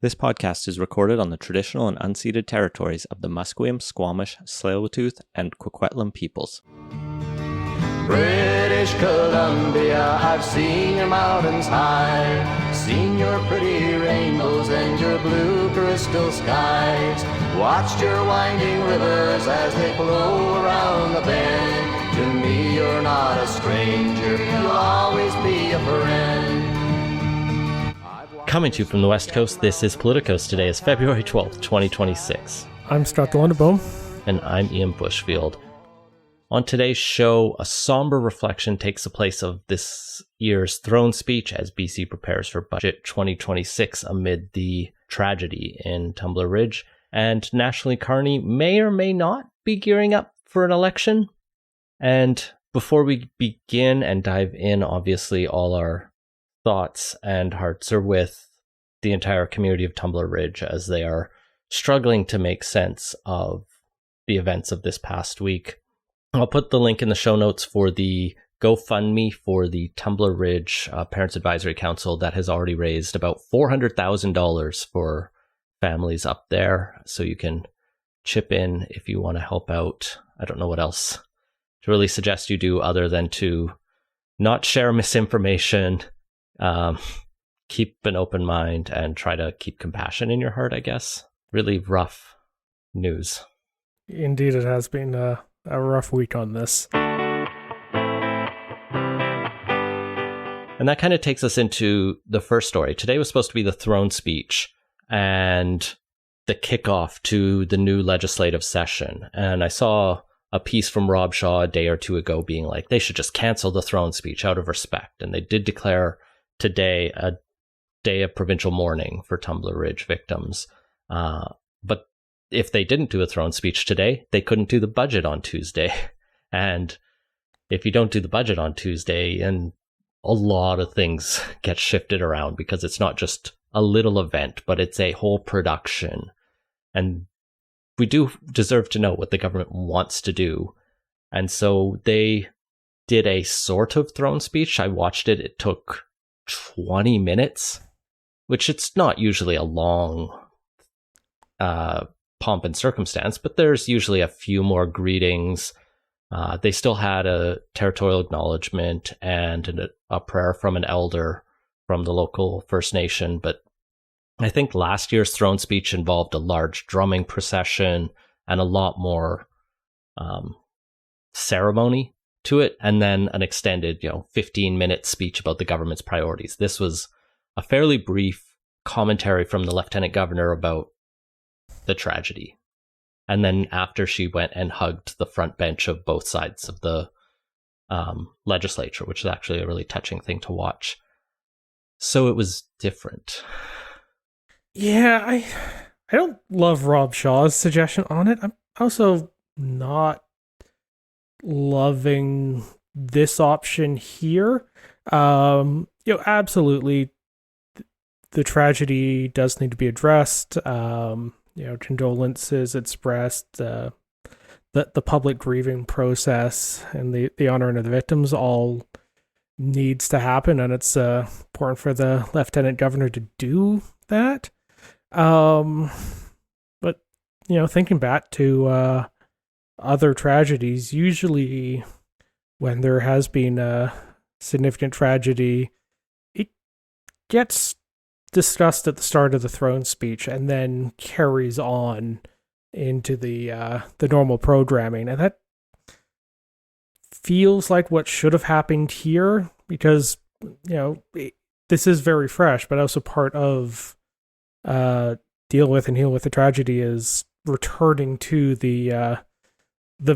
This podcast is recorded on the traditional and unceded territories of the Musqueam, Squamish, Tsleil-Waututh, and Coquitlam peoples. British Columbia, I've seen your mountains high, seen your pretty rainbows and your blue crystal skies, watched your winding rivers as they flow around the bend. To me you're not a stranger, you'll always be a friend. Coming to you from the West Coast, this is Politicos. Today is February 12th, 2026. I'm Scott Lundeboom. And I'm Ian Bushfield. On today's show, a somber reflection takes the place of this year's throne speech as BC prepares for Budget 2026 amid the tragedy in Tumbler Ridge. And nationally, Carney may or may not be gearing up for an election. And before we begin and dive in, obviously all our thoughts and hearts are with the entire community of Tumbler Ridge as they are struggling to make sense of the events of this past week. I'll put the link in the show notes for the GoFundMe for the Tumbler Ridge Parents Advisory Council that has already raised about $400,000 for families up there. So you can chip in if you want to help out. I don't know what else to really suggest you do other than to not share misinformation, keep an open mind, and try to keep compassion in your heart, I guess. Really rough news. Indeed, it has been a rough week on this. And that kind of takes us into the first story. Today was supposed to be the throne speech and the kickoff to the new legislative session. And I saw a piece from Rob Shaw a day or two ago being like, they should just cancel the throne speech out of respect. And they did declare today a day of provincial mourning for Tumbler Ridge victims. But if they didn't do a throne speech today, they couldn't do the budget on Tuesday. And if you don't do the budget on Tuesday, and a lot of things get shifted around because it's not just a little event, but it's a whole production. And we do deserve to know what the government wants to do. And so they did a sort of throne speech. I watched it. It took 20 minutes, which it's not usually a long pomp and circumstance, but there's usually a few more greetings. They still had a territorial acknowledgement and a prayer from an elder from the local First Nation. But I think last year's throne speech involved a large drumming procession and a lot more ceremony to it, and then an extended, 15-minute speech about the government's priorities. This was a fairly brief commentary from the Lieutenant Governor about the tragedy. And then after, she went and hugged the front bench of both sides of the legislature, which is actually a really touching thing to watch. So it was different. Yeah, I don't love Rob Shaw's suggestion on it. I'm also not loving this option here. Absolutely, the tragedy does need to be addressed. Condolences expressed, the public grieving process and the honoring of the victims all needs to happen, and it's important for the Lieutenant Governor to do that. But thinking back to other tragedies, usually when there has been a significant tragedy, it gets discussed at the start of the throne speech and then carries on into the normal programming, and that feels like what should have happened here, because this is very fresh, but also part of deal with the tragedy is returning to the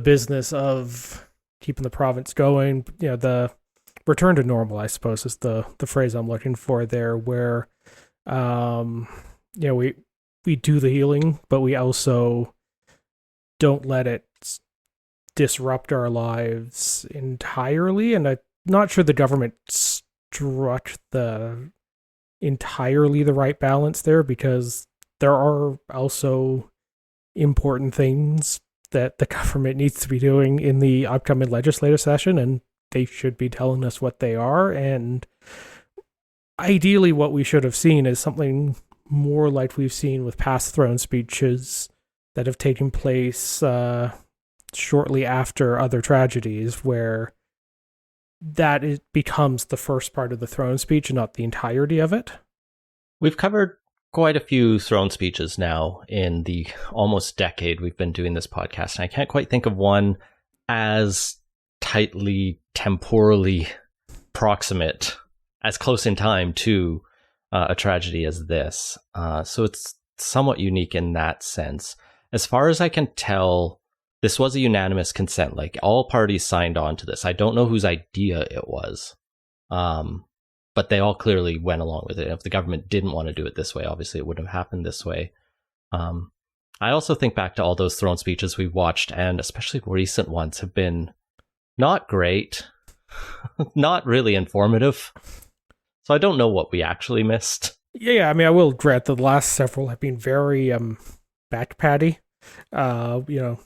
business of keeping the province going. The return to normal, I suppose, is the phrase I'm looking for there, where we do the healing, but we also don't let it disrupt our lives entirely. And I'm not sure the government struck entirely the right balance there, because there are also important things that the government needs to be doing in the upcoming legislative session, and they should be telling us what they are. And ideally what we should have seen is something more like we've seen with past throne speeches that have taken place shortly after other tragedies, where becomes the first part of the throne speech and not the entirety of it. We've covered quite a few throne speeches now in the almost decade we've been doing this podcast, and I can't quite think of one as tightly temporally proximate, as close in time to a tragedy as this. So it's somewhat unique in that sense. As far as I can tell, this was a unanimous consent. Like, all parties signed on to this. I don't know whose idea it was, but they all clearly went along with it. If the government didn't want to do it this way, obviously it wouldn't have happened this way. I also think back to all those throne speeches we've watched, and especially recent ones have been not great, not really informative. So I don't know what we actually missed. Yeah, I mean, I will grant that the last several have been very back-patty,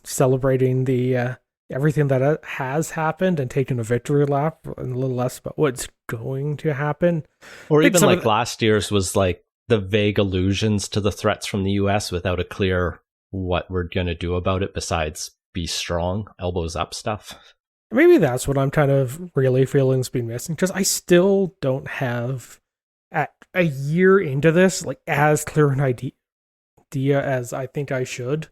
celebrating the everything that has happened and taking a victory lap, and a little less about what's going to happen. Or even like last year's was like the vague allusions to the threats from the US without a clear what we're going to do about it besides be strong, elbows up stuff. Maybe that's what I'm kind of really feeling has been missing, because I still don't have, at a year into this, like as clear an idea as I think I should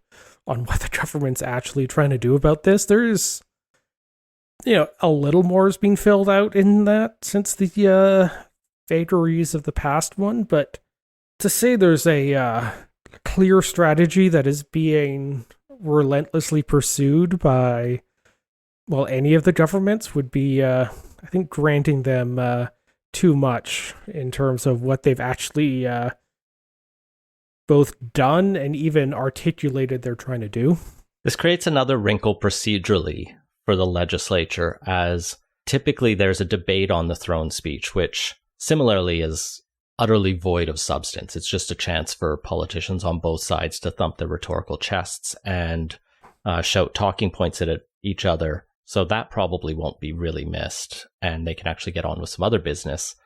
on what the government's actually trying to do about this. There's, a little more has been filled out in that since the vagaries of the past one, but to say there's a clear strategy that is being relentlessly pursued by, well, any of the governments would be, I think, granting them too much in terms of what they've actually both done and even articulated they're trying to do. This creates another wrinkle procedurally for the legislature, as typically there's a debate on the throne speech, which similarly is utterly void of substance. It's just a chance for politicians on both sides to thump their rhetorical chests and shout talking points at each other. So that probably won't be really missed, and they can actually get on with some other business.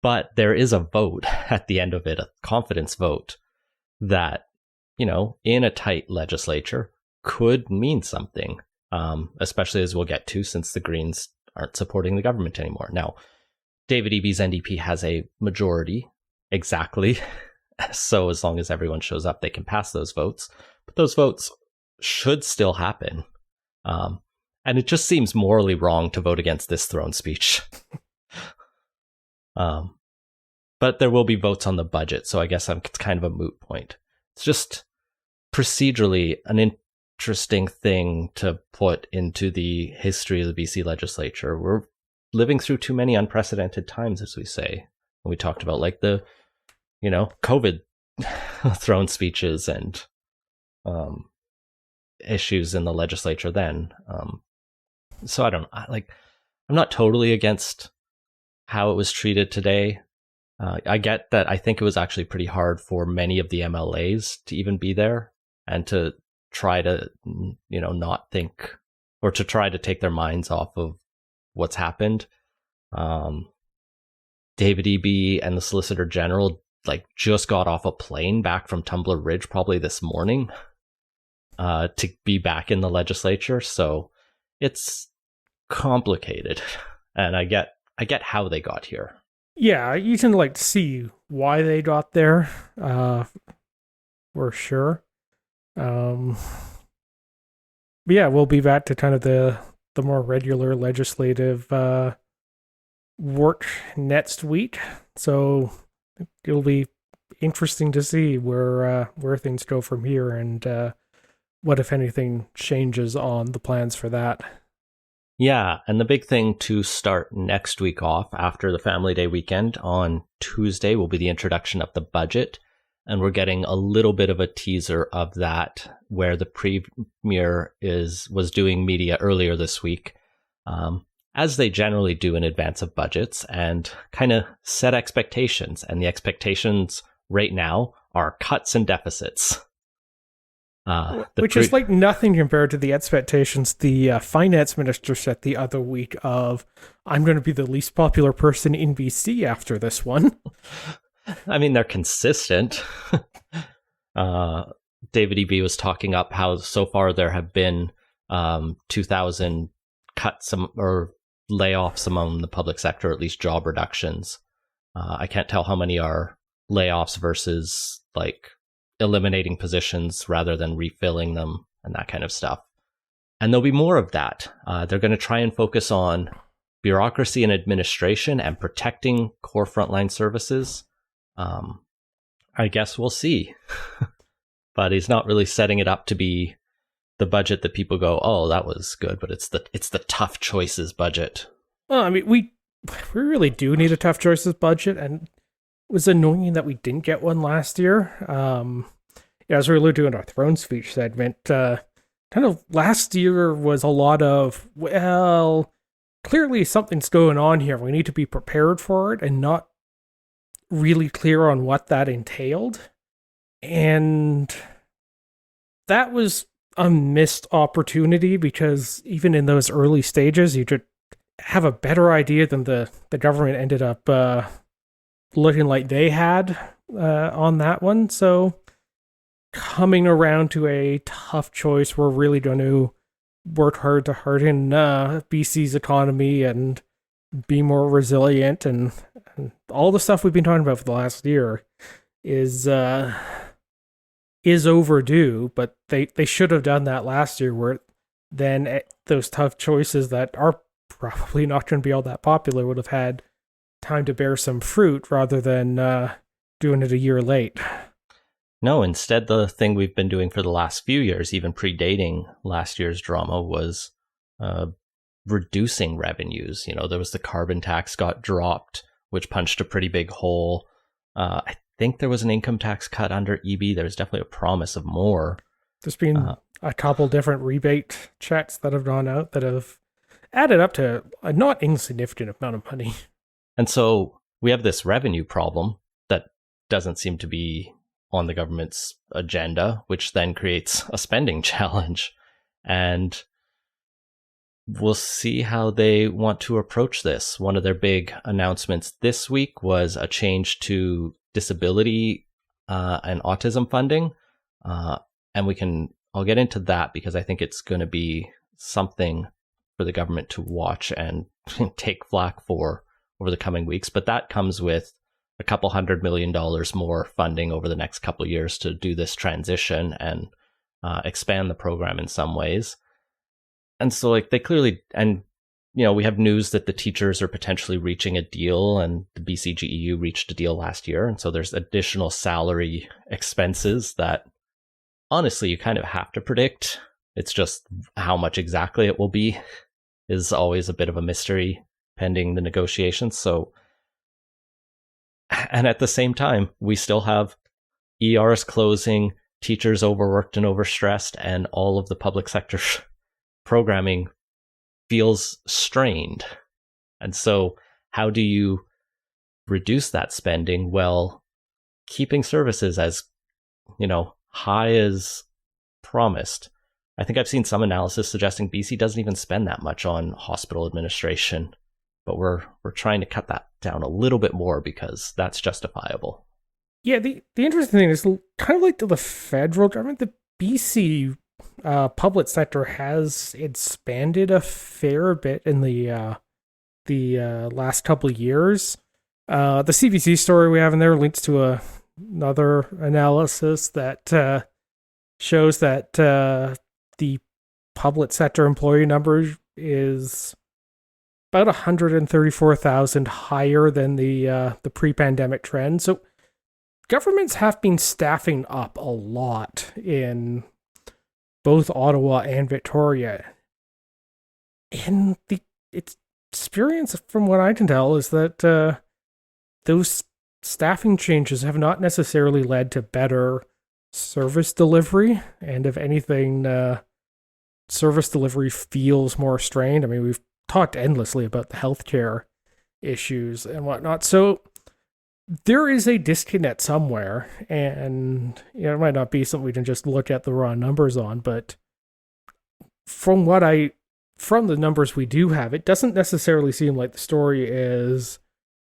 But there is a vote at the end of it, a confidence vote, that, in a tight legislature could mean something, especially as we'll get to, since the Greens aren't supporting the government anymore. Now, David Eby's NDP has a majority, exactly. So as long as everyone shows up, they can pass those votes. But those votes should still happen. And it just seems morally wrong to vote against this throne speech. But there will be votes on the budget, so I guess it's kind of a moot point. It's just procedurally an interesting thing to put into the history of the BC legislature. We're living through too many unprecedented times, as we say. When we talked about like the, COVID throne speeches and issues in the legislature then. So I'm not totally against how it was treated today. I get that. I think it was actually pretty hard for many of the MLAs to even be there and to try to, not think, or to try to take their minds off of what's happened. David Eby and the Solicitor General just got off a plane back from Tumbler Ridge probably this morning to be back in the legislature. So it's complicated, and I get how they got here. Yeah, you can see why they got there, for sure. But yeah, we'll be back to kind of the more regular legislative work next week. So it'll be interesting to see where things go from here, and what, if anything, changes on the plans for that. Yeah, and the big thing to start next week off after the Family Day weekend on Tuesday will be the introduction of the budget. And we're getting a little bit of a teaser of that, where the Premier was doing media earlier this week, as they generally do in advance of budgets, and kind of set expectations. And the expectations right now are cuts and deficits. Which is nothing compared to the expectations the finance minister set the other week of, I'm going to be the least popular person in BC after this one. I mean, they're consistent. David E.B. was talking up how so far there have been 2,000 cuts or layoffs among the public sector, at least job reductions. I can't tell how many are layoffs versus like eliminating positions rather than refilling them and that kind of stuff. And there'll be more of that. They're going to try and focus on bureaucracy and administration and protecting core frontline services. I guess we'll see. But he's not really setting it up to be the budget that people go, oh, that was good, but it's the tough choices budget. Well, I mean, we really do need a tough choices budget, and it was annoying that we didn't get one last year. As we alluded to in our throne speech segment, kind of last year was a lot of, well, clearly something's going on here. We need to be prepared for it, and not really clear on what that entailed. And that was a missed opportunity, because even in those early stages, you should have a better idea than the government ended up looking like they had on that one. So coming around to a tough choice, we're really going to work hard to harden BC's economy and be more resilient, and all the stuff we've been talking about for the last year is overdue, but they should have done that last year, where then those tough choices that are probably not going to be all that popular would have had time to bear some fruit, rather than doing it a year late. No, instead the thing we've been doing for the last few years, even predating last year's drama, was reducing revenues. There was the carbon tax got dropped, which punched a pretty big hole. I think there was an income tax cut under EB. There was definitely a promise of more. There's been a couple different rebate checks that have gone out that have added up to a not insignificant amount of money. And so we have this revenue problem that doesn't seem to be on the government's agenda, which then creates a spending challenge. And we'll see how they want to approach this. One of their big announcements this week was a change to disability and autism funding. And I'll get into that, because I think it's going to be something for the government to watch and take flack for over the coming weeks. But that comes with a couple $100 million more funding over the next couple of years to do this transition and expand the program in some ways. And so they clearly, and we have news that the teachers are potentially reaching a deal, and the BCGEU reached a deal last year. And so there's additional salary expenses that honestly you kind of have to predict. It's just how much exactly it will be is always a bit of a mystery pending the negotiations. So, and at the same time, we still have ERs closing, teachers overworked and overstressed, and all of the public sector programming feels strained. And so how do you reduce that spending? Well, keeping services as, high as promised. I think I've seen some analysis suggesting BC doesn't even spend that much on hospital administration, but we're trying to cut that down a little bit more because that's justifiable. Yeah, the interesting thing is, kind of like the federal government, the BC public sector has expanded a fair bit in the last couple of years. The CBC story we have in there links to another analysis that shows that the public sector employee number is about 134,000 higher than the pre-pandemic trend. So governments have been staffing up a lot in both Ottawa and Victoria. And the experience, from what I can tell, is that those staffing changes have not necessarily led to better service delivery. And if anything, service delivery feels more strained. I mean, we've talked endlessly about the healthcare issues and whatnot. So there is a disconnect somewhere, and it might not be something we can just look at the raw numbers on, but from the numbers we do have, it doesn't necessarily seem like the story is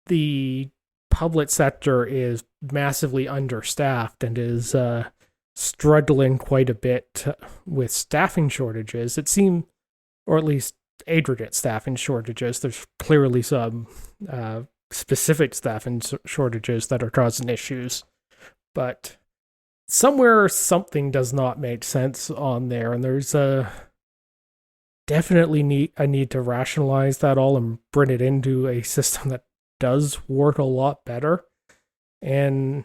the public sector is massively understaffed and is struggling quite a bit with staffing shortages. It seems, or at least aggregate staffing shortages. There's clearly some specific staffing shortages that are causing issues, but somewhere something does not make sense on there, and there's definitely a need to rationalize that all and bring it into a system that does work a lot better. And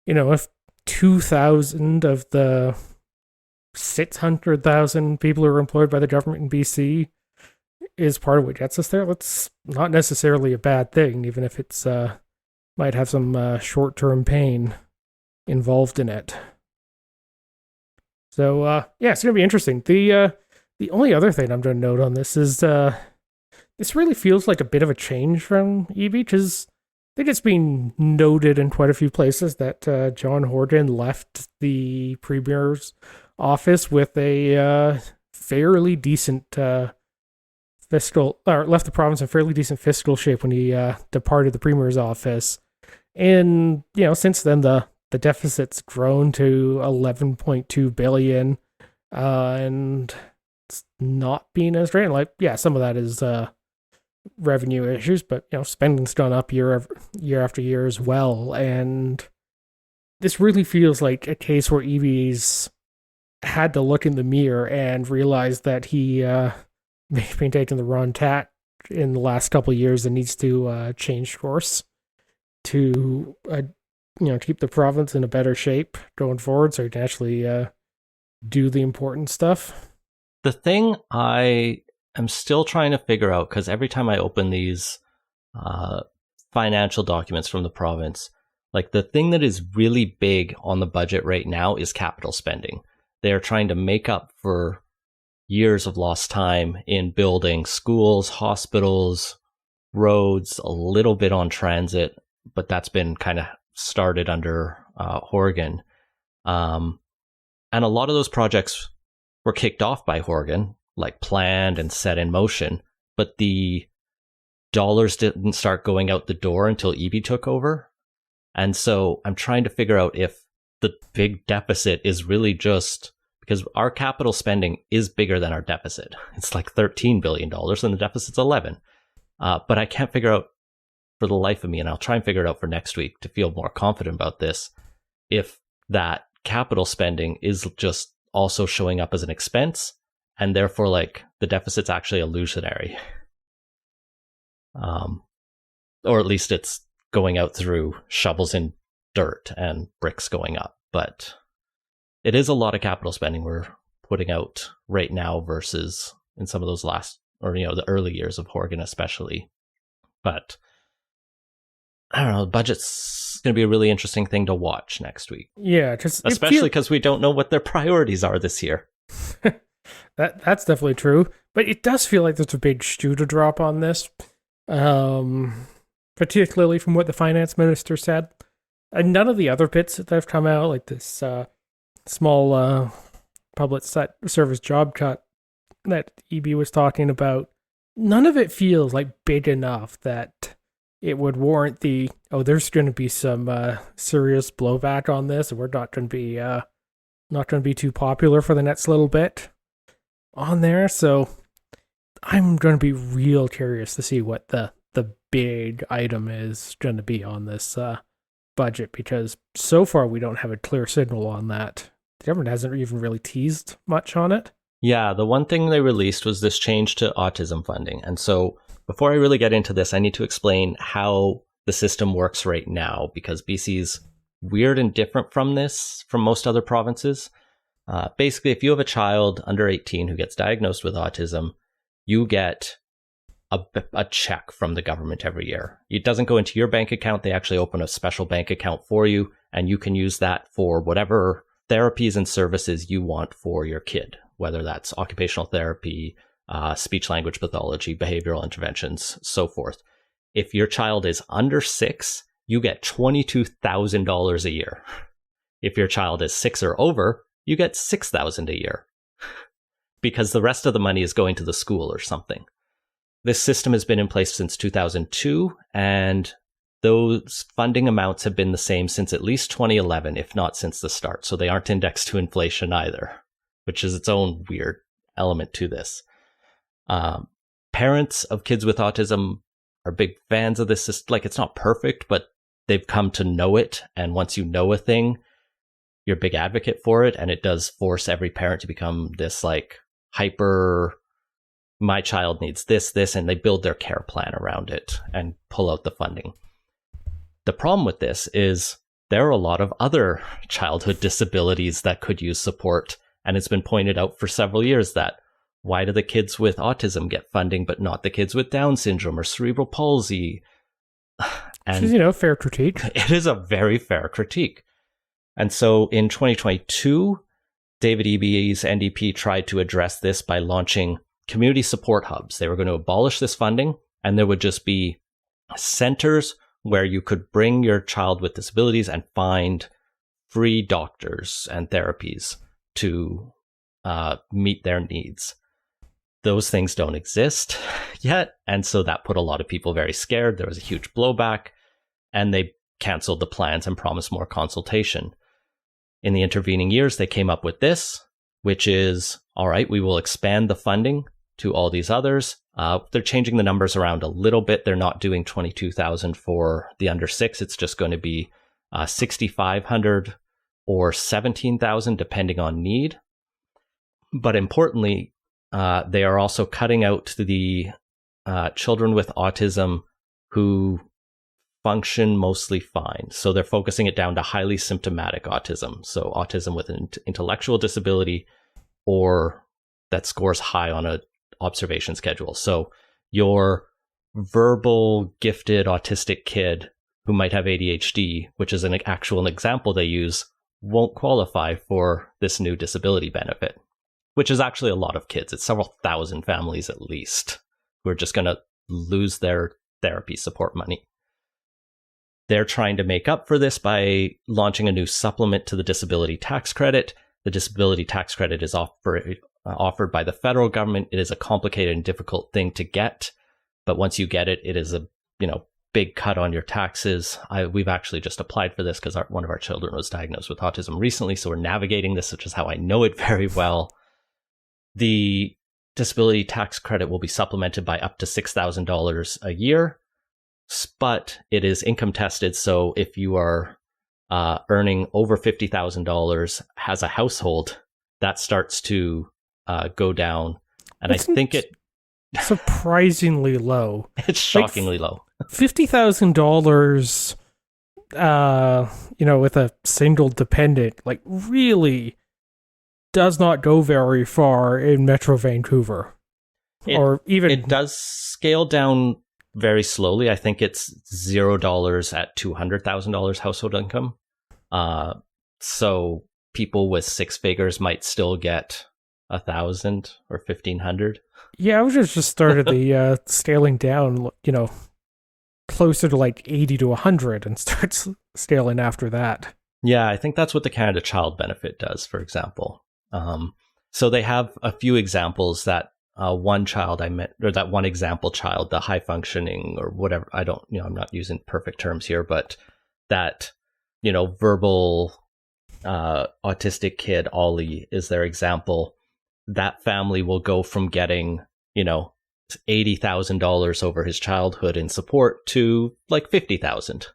if 2,000 of the 600,000 people who are employed by the government in BC is part of what gets us there, that's not necessarily a bad thing, even if it's might have some short-term pain involved in it. So it's going to be interesting. The only other thing I'm going to note on this is this really feels like a bit of a change from EB, because I think it's been noted in quite a few places that John Horgan left the Premier's office with a fairly decent fiscal, or left the province in fairly decent fiscal shape when he departed the Premier's office. And, since then the deficit's grown to 11.2 billion, and it's not been as great. Like, some of that is revenue issues, but spending's gone up year after year as well. And this really feels like a case where EB's had to look in the mirror and realize that he may have been taking the wrong tack in the last couple of years and needs to change course to keep the province in a better shape going forward, so he can actually do the important stuff. The thing I am still trying to figure out, because every time I open these financial documents from the province, like the thing that is really big on the budget right now is capital spending. They are trying to make up for years of lost time in building schools, hospitals, roads, a little bit on transit, but that's been kind of started under Horgan. And a lot of those projects were kicked off by Horgan, like planned and set in motion, but the dollars didn't start going out the door until EB took over. And so I'm trying to figure out if the big deficit is really just because our capital spending is bigger than our deficit. It's like $13 billion and the deficit's 11. But I can't figure out for the life of me, and I'll try and figure it out for next week to feel more confident about this, if that capital spending is just also showing up as an expense, and therefore like the deficit's actually illusionary. Or at least it's going out through shovels in dirt and bricks going up. But it is a lot of capital spending we're putting out right now versus in some of those last, or the early years of Horgan especially. But I don't know, the budget's going to be a really interesting thing to watch next week. Yeah, especially because we don't know what their priorities are this year. That's definitely true, but it does feel like there's a big shoe to drop on this, particularly from what the finance minister said. And none of the other bits that have come out, like this small public service job cut that EB was talking about, none of it feels like big enough that it would warrant there's going to be some serious blowback on this, and we're not going to be too popular for the next little bit on there. So I'm going to be real curious to see what the big item is going to be on this budget, because so far we don't have a clear signal on that. The government hasn't even really teased much on it. Yeah, the one thing they released was this change to autism funding. And so before I really get into this, I need to explain how the system works right now, because BC's weird and different from most other provinces. Basically, if you have a child under 18 who gets diagnosed with autism, you get a check from the government every year. It doesn't go into your bank account. They actually open a special bank account for you, and you can use that for whatever therapies and services you want for your kid, whether that's occupational therapy, speech language pathology, behavioral interventions, so forth. If your child is under 6, you get $22,000 a year. If your child is 6 or over, you get $6,000 a year, because the rest of the money is going to the school or something. This system has been in place since 2002, and those funding amounts have been the same since at least 2011, if not since the start. So they aren't indexed to inflation either, which is its own weird element to this. Parents of kids with autism are big fans of this. It's not perfect, but they've come to know it. And once you know a thing, you're a big advocate for it. And it does force every parent to become this hyper, my child needs this, and they build their care plan around it and pull out the funding. The problem with this is there are a lot of other childhood disabilities that could use support. And it's been pointed out for several years that why do the kids with autism get funding, but not the kids with Down syndrome or cerebral palsy? And which is, fair critique. It is a very fair critique. And so in 2022, David Eby's NDP tried to address this by launching community support hubs. They were going to abolish this funding, and there would just be centers where you could bring your child with disabilities and find free doctors and therapies to meet their needs. Those things don't exist yet, and so that put a lot of people very scared. There was a huge blowback, and they canceled the plans and promised more consultation. In the intervening years, they came up with this, which is, all right, we will expand the funding to all these others. They're changing the numbers around a little bit. They're not doing $22,000 for the under 6. It's just going to be $6,500 or $17,000, depending on need. But importantly, they are also cutting out the children with autism who function mostly fine. So they're focusing it down to highly symptomatic autism. So autism with an intellectual disability or that scores high on a observation schedule. So your verbal gifted autistic kid who might have ADHD, which is an actual example they use, won't qualify for this new disability benefit, which is actually a lot of kids. It's several thousand families at least who are just going to lose their therapy support money. They're trying to make up for this by launching a new supplement to the disability tax credit. The disability tax credit is offered by the federal government. It is a complicated and difficult thing to get, but once you get it, it is a big cut on your taxes. We've actually just applied for this because one of our children was diagnosed with autism recently, so we're navigating this, which is how I know it very well. The disability tax credit will be supplemented by up to $6,000 a year, but it is income tested. So if you are earning over $50,000 as a household, that starts to go down. And I think it surprisingly low. It's shockingly low. $50,000, with a single dependent, really does not go very far in Metro Vancouver. It does scale down very slowly. I think it's $0 at $200,000 household income. So people with six figures might still get $1,000 or $1,500. Yeah, I was just started the scaling down, closer to 80 to 100 and starts scaling after that. Yeah, I think that's what the Canada Child Benefit does, for example. So they have a few examples that one child I met, or that one example child, the high functioning or whatever, I'm not using perfect terms here, but that, verbal autistic kid, Ollie, is their example. That family will go from getting, $80,000 over his childhood in support to $50,000,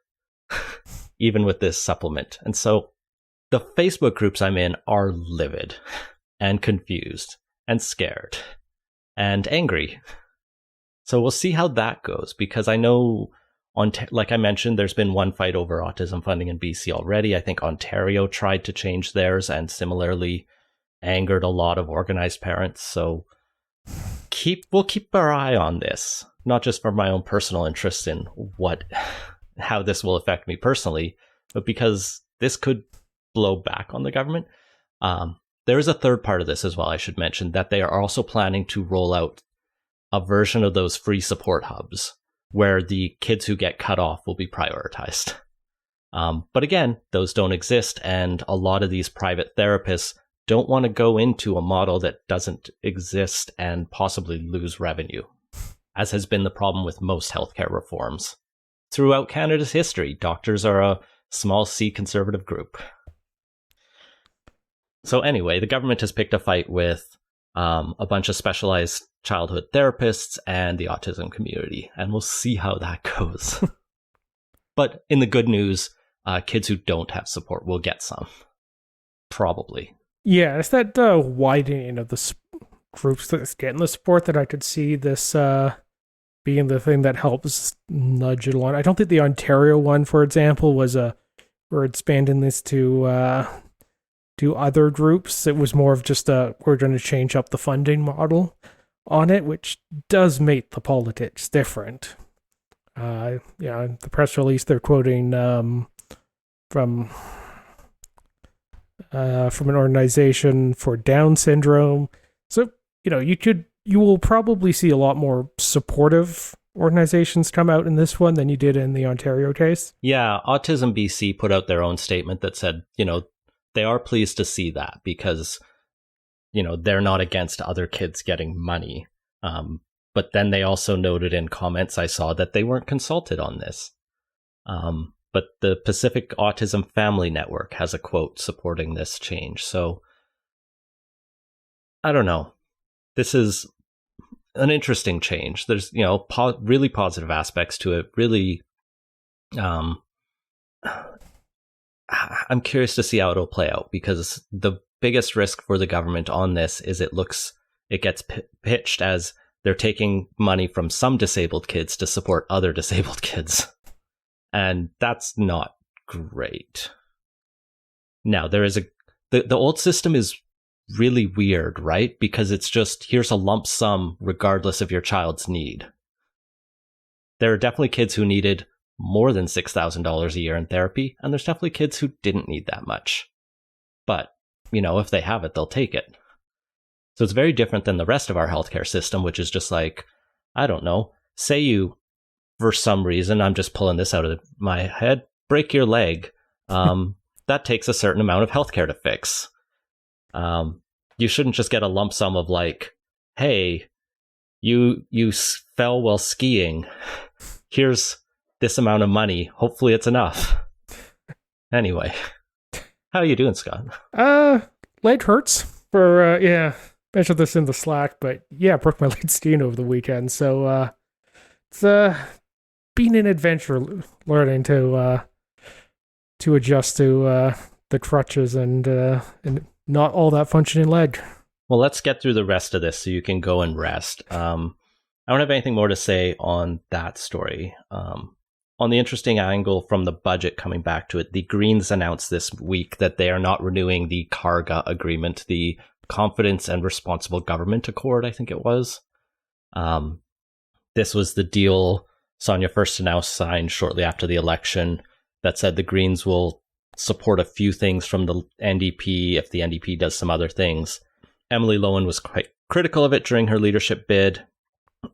even with this supplement. And so the Facebook groups I'm in are livid and confused and scared and angry. So we'll see how that goes, because I know, like I mentioned, there's been one fight over autism funding in BC already. I think Ontario tried to change theirs and similarly angered a lot of organized parents. So we'll keep our eye on this, not just for my own personal interest in how this will affect me personally, but because this could blow back on the government. There is a third part of this as well, I should mention, that they are also planning to roll out a version of those free support hubs where the kids who get cut off will be prioritized. But again, those don't exist, and a lot of these private therapists don't want to go into a model that doesn't exist and possibly lose revenue, as has been the problem with most healthcare reforms. throughout Canada's history, doctors are a small C conservative group. So anyway, the government has picked a fight with a bunch of specialized childhood therapists and the autism community, and we'll see how that goes. But in the good news, kids who don't have support will get some. Probably. Yeah, it's that widening of the groups that's getting the support that I could see this being the thing that helps nudge it along. I don't think the Ontario one, for example, was we're expanding this to other groups. It was more of just we're going to change up the funding model on it, which does make the politics different. In the press release they're quoting from an organization for Down syndrome. So, you will probably see a lot more supportive organizations come out in this one than you did in the Ontario case. Yeah, Autism BC put out their own statement that said, they are pleased to see that because, they're not against other kids getting money. But then they also noted in comments I saw that they weren't consulted on this. But the Pacific Autism Family Network has a quote supporting this change. So, I don't know. This is an interesting change. There's, really positive aspects to it. Really, I'm curious to see how it'll play out, because the biggest risk for the government on this is it gets pitched as they're taking money from some disabled kids to support other disabled kids. And that's not great. Now, there is the old system is really weird, right? Because it's just, here's a lump sum regardless of your child's need. There are definitely kids who needed more than $6,000 a year in therapy, and there's definitely kids who didn't need that much. But, if they have it, they'll take it. So it's very different than the rest of our healthcare system, which is just like, I don't know, say you, for some reason, I'm just pulling this out of my head, break your leg. That takes a certain amount of healthcare to fix. You shouldn't just get a lump sum of like, hey, you fell while skiing. Here's this amount of money. Hopefully it's enough. Anyway, how are you doing, Scott? Leg hurts for, mentioned this in the Slack, but yeah, broke my leg skiing over the weekend. So, it's, been an adventure learning to adjust to, the crutches and not all that functioning leg. Well, let's get through the rest of this so you can go and rest. I don't have anything more to say on that story. On the interesting angle from the budget coming back to it, the Greens announced this week that they are not renewing the CARGA agreement, the Confidence and Responsible Government Accord, I think it was. This was the deal Sonia first announced, signed shortly after the election, that said the Greens will support a few things from the NDP if the NDP does some other things. Emily Lowen was quite critical of it during her leadership bid,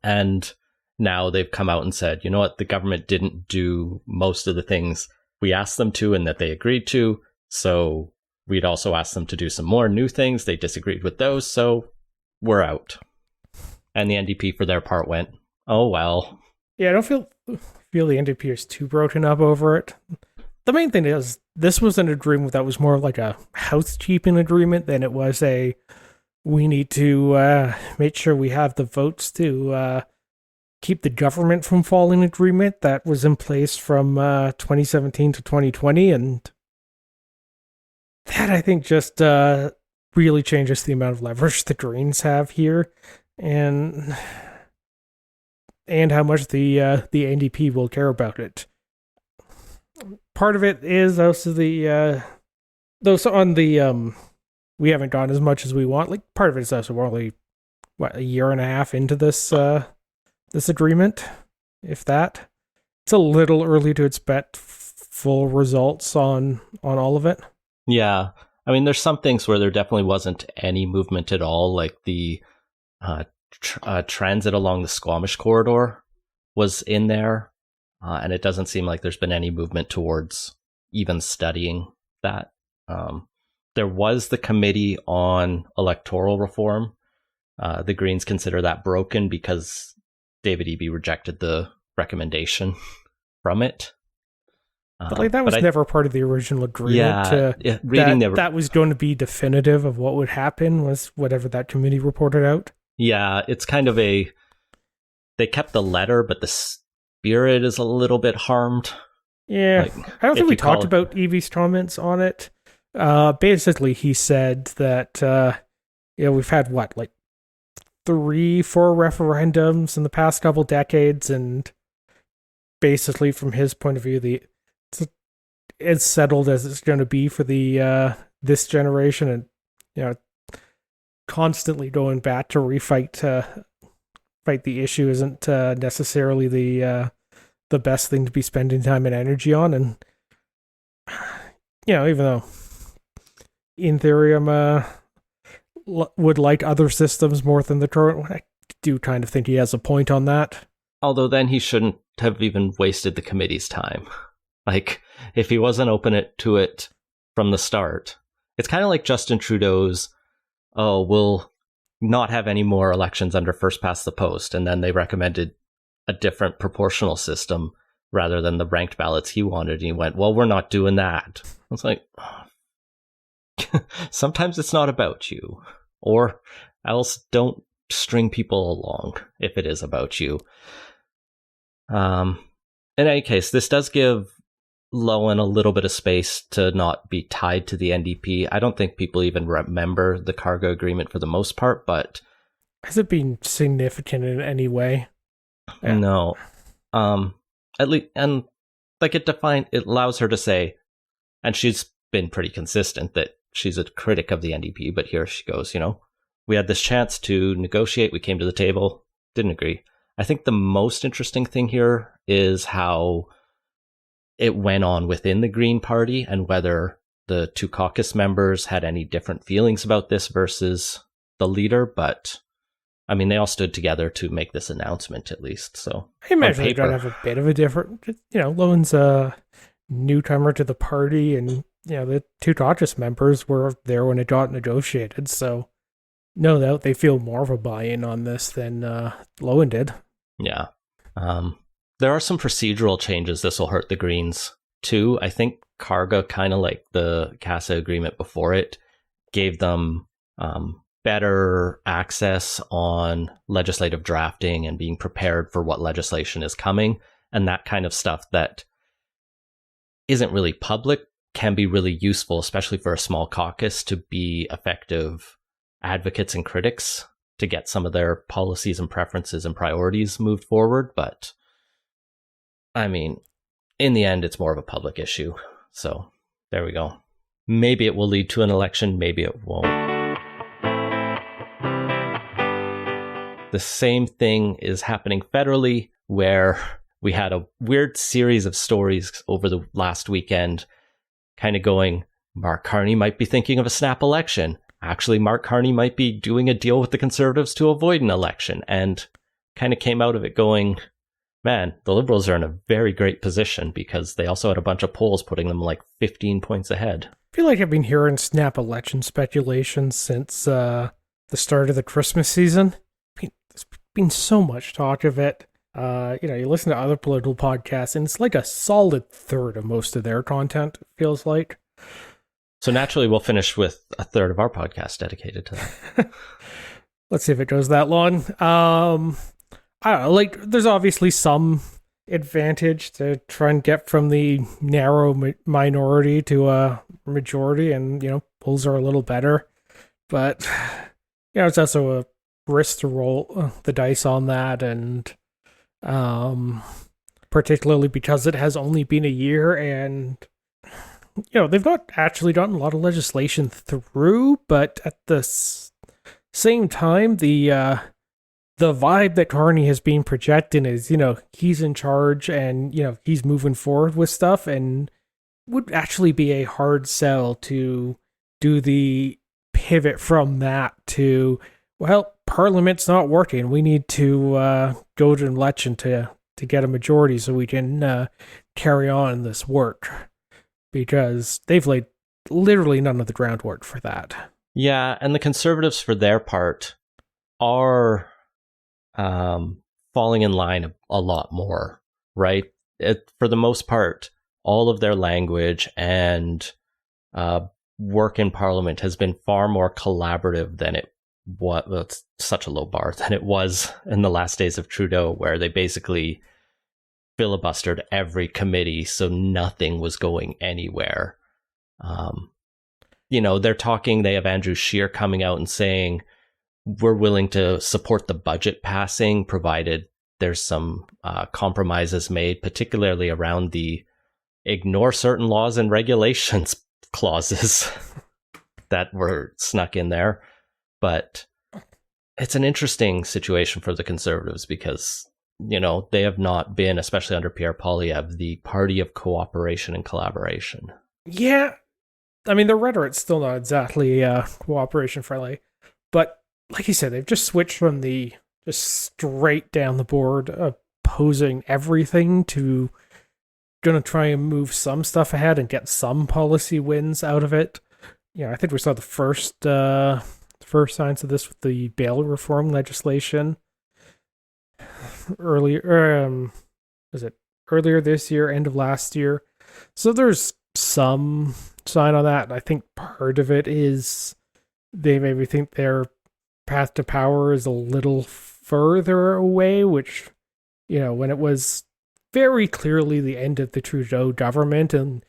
and now they've come out and said, you know what, the government didn't do most of the things we asked them to and that they agreed to, so we'd also asked them to do some more new things. They disagreed with those, so we're out. And the NDP, for their part, went, oh well. Yeah, I don't feel the NDP is too broken up over it. The main thing is, this was an agreement that was more like a housekeeping agreement than it was we need to make sure we have the votes to keep the government from falling agreement that was in place from 2017 to 2020. And that, I think, just really changes the amount of leverage the Greens have here, and how much the NDP will care about it. Part of it is also we haven't gone as much as we want. Like, part of it is also we're only a year and a half into this agreement, if that. It's a little early to expect full results on all of it. Yeah, I mean, there's some things where there definitely wasn't any movement at all, like the transit along the Squamish corridor was in there. And it doesn't seem like there's been any movement towards even studying that. There was the Committee on Electoral Reform. The Greens consider that broken because David Eby rejected the recommendation. from it. But like that was never part of the original agreement. Yeah, reading that was going to be definitive of what would happen was whatever that committee reported out. Yeah, it's kind of they kept the letter, but the spirit is a little bit harmed. Yeah, I don't think we talked about Evie's comments on it. Basically, he said that we've had 3-4 referendums in the past couple decades, and basically, from his point of view, it's settled as it's going to be for the this generation, and constantly going back to fight the issue isn't necessarily the best thing to be spending time and energy on. And even though in theory I'm would like other systems more than the current one, I do kind of think he has a point on that. Although then he shouldn't have even wasted the committee's time. Like, if he wasn't open to it from the start, it's kind of like Justin Trudeau's, we'll not have any more elections under first past the post, and then they recommended a different proportional system rather than the ranked ballots he wanted, and he went, well, we're not doing that. I was like, sometimes it's not about you, or else don't string people along if it is about you. In any case, this does give Lowen a little bit of space to not be tied to the NDP. I don't think people even remember the cargo agreement for the most part, but has it been significant in any way? Yeah. No. At least, and it allows her to say, and she's been pretty consistent that she's a critic of the NDP, but here she goes, we had this chance to negotiate, we came to the table, didn't agree. I think the most interesting thing here is how it went on within the Green Party and whether the two caucus members had any different feelings about this versus the leader. But I mean, they all stood together to make this announcement, at least. So I imagine they're going to have a bit of a different, Lowen's a newcomer to the party, and the two caucus members were there when it got negotiated. So no doubt they feel more of a buy-in on this than Lowen did. Yeah. There are some procedural changes this will hurt the Greens too. I think Carga, kind of like the CASA agreement before it, gave them better access on legislative drafting and being prepared for what legislation is coming. And that kind of stuff that isn't really public can be really useful, especially for a small caucus, to be effective advocates and critics to get some of their policies and preferences and priorities moved forward. But I mean, in the end, it's more of a public issue. So there we go. Maybe it will lead to an election. Maybe it won't. The same thing is happening federally, where we had a weird series of stories over the last weekend kind of going, Mark Carney might be thinking of a snap election. Actually, Mark Carney might be doing a deal with the Conservatives to avoid an election, and kind of came out of it going, man, the Liberals are in a very great position because they also had a bunch of polls putting them like 15 points ahead. I feel like I've been hearing snap election speculation since the start of the Christmas season. There's been so much talk of it. You listen to other political podcasts, and it's like a solid third of most of their content, it feels like. So naturally, we'll finish with a third of our podcast dedicated to that. Let's see if it goes that long. I don't know, there's obviously some advantage to try and get from the narrow minority to a majority, and, polls are a little better. But, it's also a risk to roll the dice on that, and particularly because it has only been a year, and, they've not actually gotten a lot of legislation through, but at the same time, the vibe that Carney has been projecting is, he's in charge and, he's moving forward with stuff, and would actually be a hard sell to do the pivot from that to, well, Parliament's not working. We need to go to an election to get a majority so we can carry on this work, because they've laid literally none of the groundwork for that. Yeah, and the Conservatives, for their part, are falling in line a lot more, right? for the most part, all of their language and work in Parliament has been far more collaborative than it was. Well, it's such a low bar than it was in the last days of Trudeau, where they basically filibustered every committee, so nothing was going anywhere. They're talking. They have Andrew Scheer coming out and saying, we're willing to support the budget passing, provided there's some compromises made, particularly around the ignore certain laws and regulations clauses that were snuck in there. But it's an interesting situation for the Conservatives because, they have not been, especially under Pierre Poilievre, the party of cooperation and collaboration. Yeah. I mean, the rhetoric's still not exactly cooperation friendly, but like you said, they've just switched from the just straight down the board opposing everything to going to try and move some stuff ahead and get some policy wins out of it. I think we saw the first signs of this with the bail reform legislation earlier this year, end of last year. So there's some sign on that. I think part of it is they maybe think their path to power is a little further away, which, when it was very clearly the end of the Trudeau government and,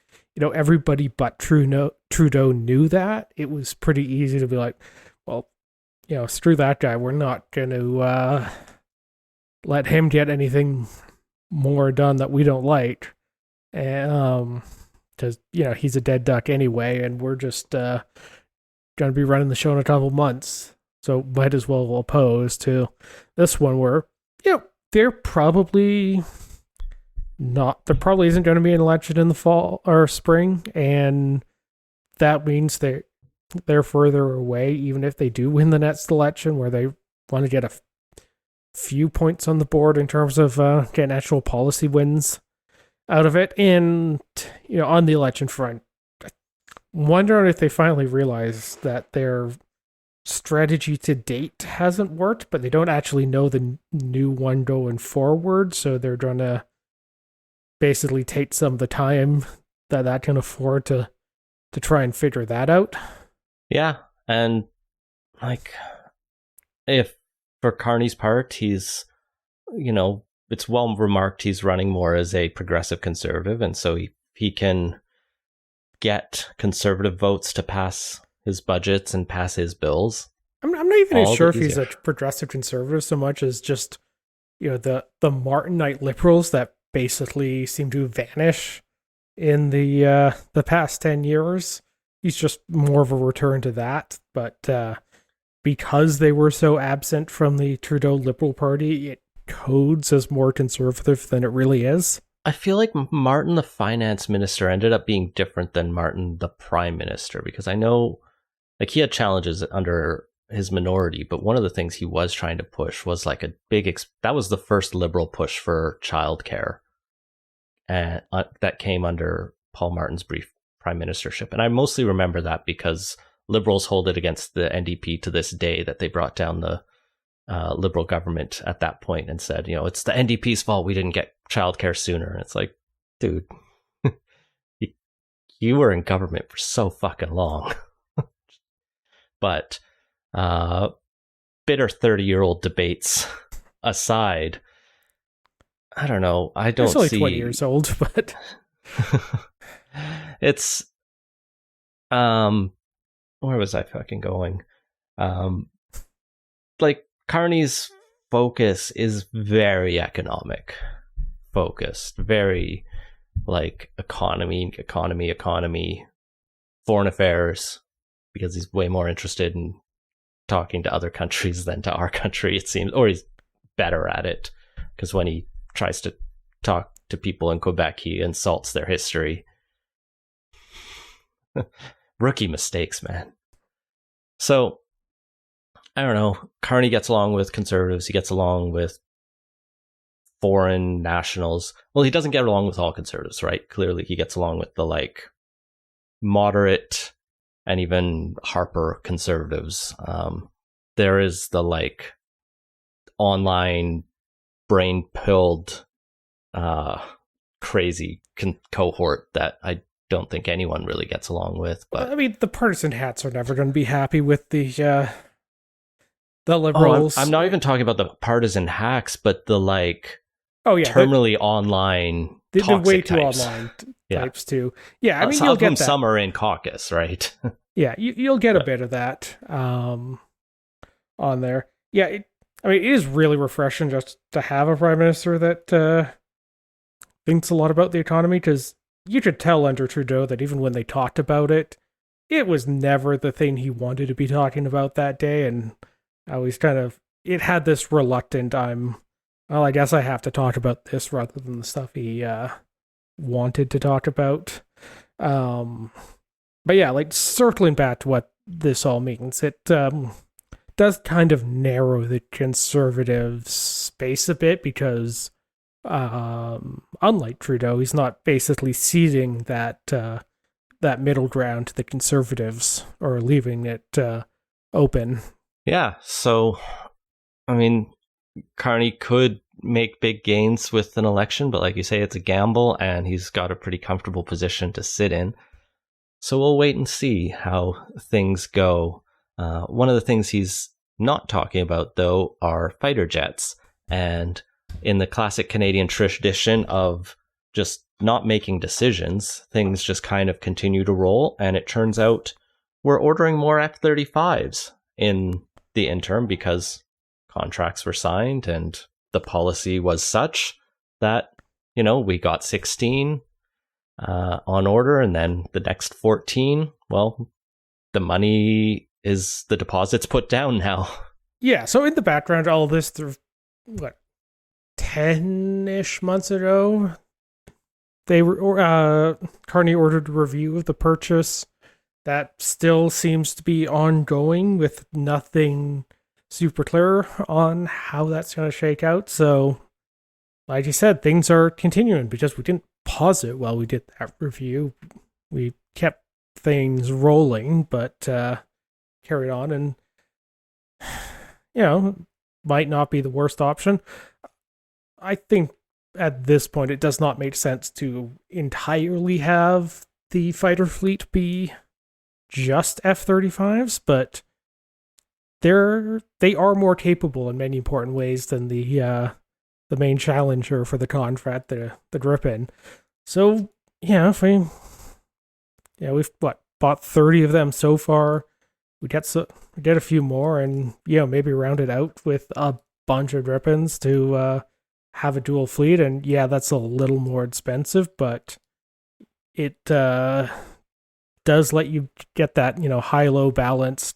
everybody but Trudeau knew that, it was pretty easy to be like, well, screw that guy. We're not going to let him get anything more done that we don't like. And, because, he's a dead duck anyway, and we're just going to be running the show in a couple months. So might as well oppose to this one where, there probably isn't going to be an election in the fall or spring, and that means they're further away, even if they do win the next election, where they want to get a few points on the board in terms of getting actual policy wins out of it. And, on the election front, I wonder if they finally realize that their strategy to date hasn't worked, but they don't actually know the new one going forward, so they're going to basically take some of the time that can afford to try and figure that out. Yeah, and if for Carney's part, he's, it's well remarked he's running more as a progressive conservative, and so he can get conservative votes to pass his budgets and pass his bills. I'm not even sure if he's a progressive conservative so much as just, the Martinite liberals that basically seem to vanish in the past 10 years. He's just more of a return to that, but because they were so absent from the Trudeau Liberal Party, it codes as more conservative than it really is. I feel like Martin, the finance minister, ended up being different than Martin, the prime minister, because I know he had challenges under his minority, but one of the things he was trying to push was a big, that was the first liberal push for childcare, and that came under Paul Martin's brief prime ministership. And I mostly remember that because liberals hold it against the NDP to this day that they brought down the liberal government at that point and said, it's the NDP's fault we didn't get childcare sooner. And it's like, dude, you were in government for so fucking long. But bitter 30-year-old debates aside, I don't know. I don't It's only see 20 years old, but it's where was I fucking going? Carney's focus is very economic focused, very economy, foreign affairs, because he's way more interested in talking to other countries than to our country, it seems, or he's better at it, because when he tries to talk to people in Quebec, he insults their history. Rookie mistakes, man. So, I don't know. Carney gets along with conservatives. He gets along with foreign nationals. Well, he doesn't get along with all conservatives, right? Clearly, he gets along with the moderate and even Harper conservatives. There is the online brain-pilled crazy cohort that I don't think anyone really gets along with. But I mean, the partisan hats are never going to be happy with the liberals. I'm not even talking about the partisan hacks, but the terminally online the way too types. Online types too. Yeah, I mean, you'll of get them, that. some are in caucus, right? Yeah, you'll get a bit of that on there. Yeah, it is really refreshing just to have a prime minister that thinks a lot about the economy, because you could tell under Trudeau that even when they talked about it, it was never the thing he wanted to be talking about that day, and I was it had this reluctant, I guess I have to talk about this rather than the stuff he wanted to talk about. But yeah, circling back to what this all means, it does kind of narrow the conservative space a bit, because unlike Trudeau, he's not basically ceding that middle ground to the conservatives or leaving it open. Yeah, so, I mean, Carney could make big gains with an election, but like you say, it's a gamble, and he's got a pretty comfortable position to sit in. So we'll wait and see how things go. One of the things he's not talking about, though, are fighter jets. And in the classic Canadian tradition of just not making decisions, things just kind of continue to roll. And it turns out we're ordering more F-35s in the interim because contracts were signed and the policy was such that, we got 16 on order, and then the next 14, well, the money is the deposits put down now. Yeah, so in the background, all this, 10-ish months ago, Carney ordered a review of the purchase. That still seems to be ongoing, with nothing super clear on how that's going to shake out. So, like you said, things are continuing, because we didn't pause it while we did that review. We kept things rolling, but carried on, and might not be the worst option. I think at this point it does not make sense to entirely have the fighter fleet be just F-35s, but they are more capable in many important ways than the main challenger for the contract, the Gripen. So we've bought 30 of them so far. We get a few more, and maybe round it out with a bunch of Gripens to have a dual fleet. And that's a little more expensive, but it does let you get that high-low balance,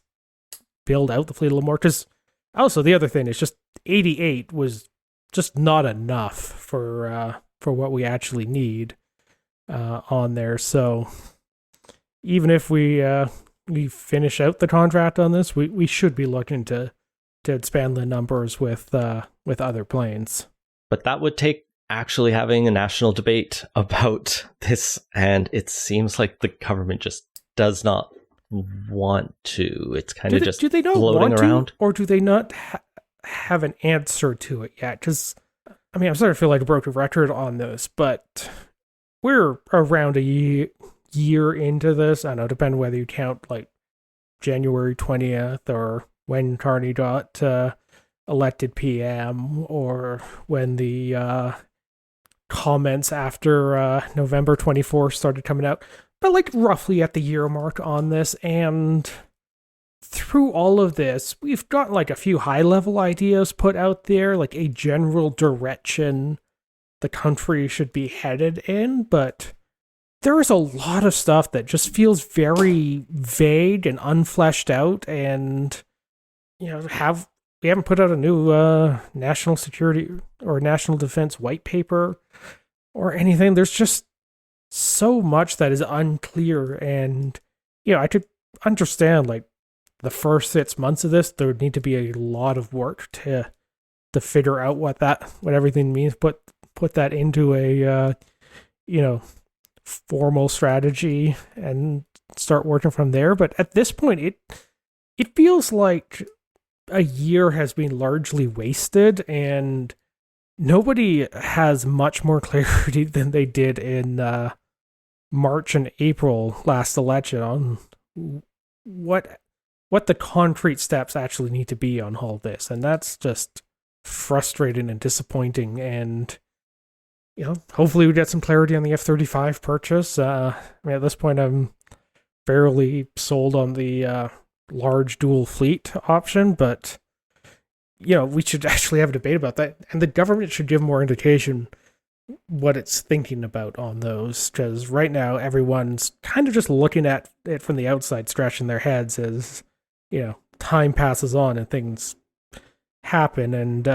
build out the fleet a little more. Because also the other thing is just 88 was just not enough for what we actually need on there. So even if we finish out the contract on this, we should be looking to expand the numbers with other planes. But that would take actually having a national debate about this, and it seems like the government just does not want to. It's kind of just floating around. Or do they not have an answer to it yet? Because, I'm starting to feel like a broken record on this, but we're around a year into this. I don't know, depending whether you count January 20th or when Carney got elected PM, or when the comments after November 24th started coming out, but roughly at the year mark on this. And through all of this, we've got a few high-level ideas put out there, a general direction the country should be headed in, but there is a lot of stuff that just feels very vague and unfleshed out, and we haven't put out a new national security or national defense white paper or anything. There's just so much that is unclear, and I could understand the first 6 months of this, there would need to be a lot of work to figure out what everything means. Put that into a formal strategy and start working from there. But at this point, it feels like a year has been largely wasted, and nobody has much more clarity than they did in March and April last election on what the concrete steps actually need to be on all this, and that's just frustrating and disappointing. And hopefully we get some clarity on the F-35 purchase. I mean, at this point, I'm fairly sold on the large dual fleet option, but we should actually have a debate about that, and the government should give more indication what it's thinking about on those, because right now everyone's kind of just looking at it from the outside, scratching their heads as time passes on and things happen. And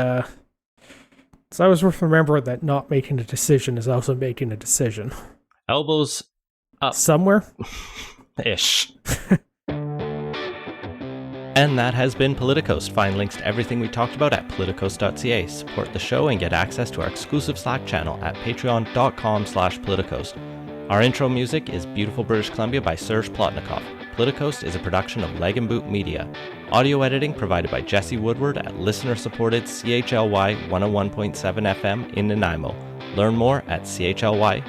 it's always worth remembering that not making a decision is also making a decision. Elbows up. Somewhere? Ish. And that has been Politicoast. Find links to everything we talked about at politicos.ca. Support the show and get access to our exclusive Slack channel at patreon.com/politicoast. Our intro music is Beautiful British Columbia by Serge Plotnikov. Politicoast is a production of Leg and Boot Media. Audio editing provided by Jesse Woodward at listener-supported CHLY 101.7 FM in Nanaimo. Learn more at chly.ca.